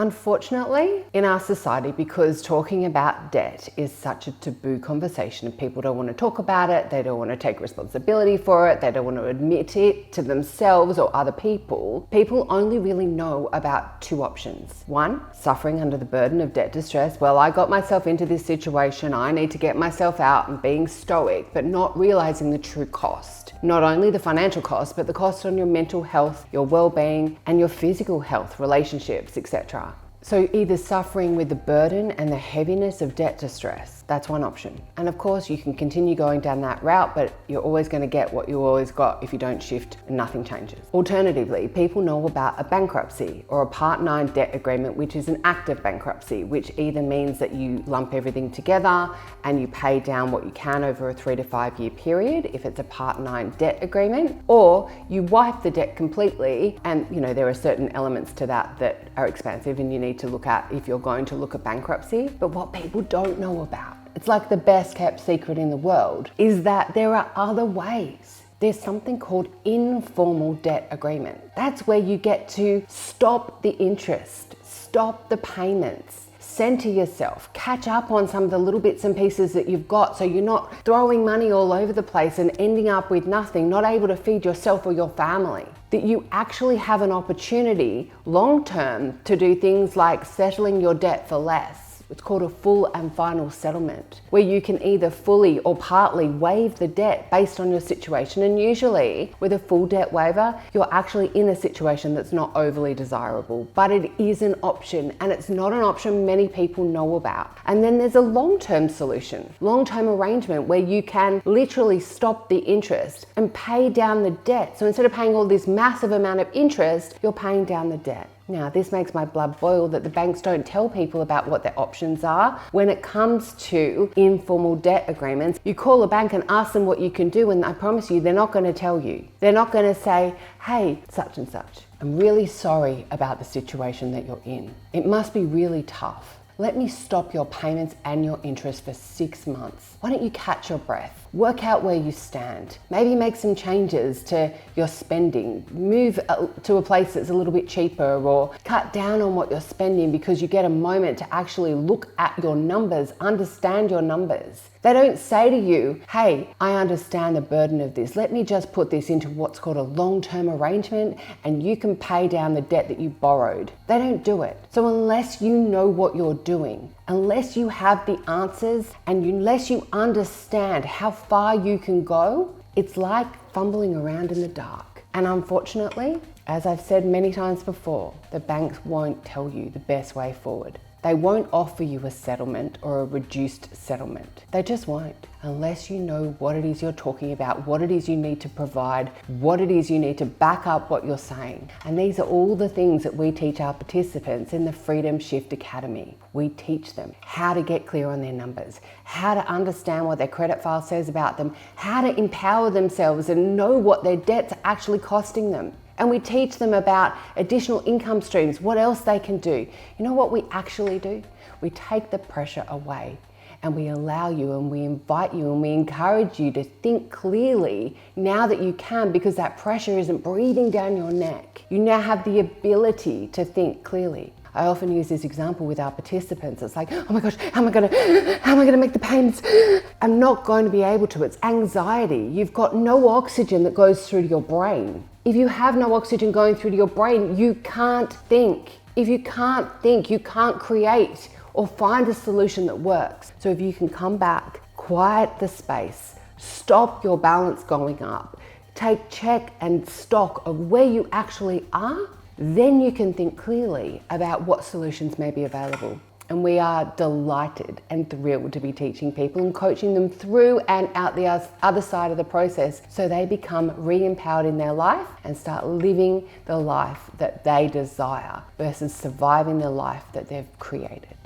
Unfortunately, in our society, because talking about debt is such a taboo conversation and people don't want to talk about it, they don't want to take responsibility for it, they don't want to admit it to themselves or other people, people only really know about two options. One, suffering under the burden of debt distress. Well, I got myself into this situation, I need to get myself out, and being stoic, but not realizing the true cost. Not only the financial cost, but the cost on your mental health, your well-being, and your physical health, relationships, etc. So either suffering with the burden and the heaviness of debt distress, that's one option. And of course you can continue going down that route, but you're always going to get what you always got if you don't shift and nothing changes. Alternatively, people know about a bankruptcy or a Part 9 debt agreement, which is an active bankruptcy, which either means that you lump everything together and you pay down what you can over a 3 to 5 year period if it's a Part 9 debt agreement, or you wipe the debt completely, and there are certain elements to that that are expensive and you need to look at if you're going to look at bankruptcy. But what people don't know about, it's like the best kept secret in the world, is that there are other ways. There's something called informal debt agreement. That's where you get to stop the interest, stop the payments, center yourself, catch up on some of the little bits and pieces that you've got so you're not throwing money all over the place and ending up with nothing, not able to feed yourself or your family. That you actually have an opportunity long term to do things like settling your debt for less. It's called a full and final settlement, where you can either fully or partly waive the debt based on your situation. And usually with a full debt waiver, you're actually in a situation that's not overly desirable, but it is an option, and it's not an option many people know about. And then there's a long-term solution, long-term arrangement, where you can literally stop the interest and pay down the debt. So instead of paying all this massive amount of interest, you're paying down the debt. Now, this makes my blood boil that the banks don't tell people about what their options are. When it comes to informal debt agreements, you call a bank and ask them what you can do, and I promise you, they're not going to tell you. They're not going to say, hey, such and such, I'm really sorry about the situation that you're in. It must be really tough. Let me stop your payments and your interest for 6 months. Why don't you catch your breath? Work out where you stand. Maybe make some changes to your spending. Move to a place that's a little bit cheaper, or cut down on what you're spending because you get a moment to actually look at your numbers, understand your numbers. They don't say to you, hey, I understand the burden of this. Let me just put this into what's called a long-term arrangement and you can pay down the debt that you borrowed. They don't do it. So unless you know what you're doing, unless you have the answers, and unless you understand how far you can go, it's like fumbling around in the dark. And unfortunately, as I've said many times before, the banks won't tell you the best way forward. They won't offer you a settlement or a reduced settlement. They just won't, unless you know what it is you're talking about, what it is you need to provide, what it is you need to back up what you're saying. And these are all the things that we teach our participants in the Freedom Shift Academy. We teach them how to get clear on their numbers, how to understand what their credit file says about them, how to empower themselves and know what their debt's actually costing them. And we teach them about additional income streams, what else they can do. You know what we actually do? We take the pressure away, and we allow you, and we invite you, and we encourage you to think clearly now that you can, because that pressure isn't breathing down your neck. You now have the ability to think clearly. I often use this example with our participants. It's like, oh my gosh, how am I gonna make the payments? I'm not going to be able to. It's anxiety. You've got no oxygen that goes through to your brain. If you have no oxygen going through to your brain, you can't think. If you can't think, you can't create or find a solution that works. So if you can come back, quiet the space, stop your balance going up, take check and stock of where you actually are, then you can think clearly about what solutions may be available. And we are delighted and thrilled to be teaching people and coaching them through and out the other side of the process, so they become re-empowered in their life and start living the life that they desire versus surviving the life that they've created.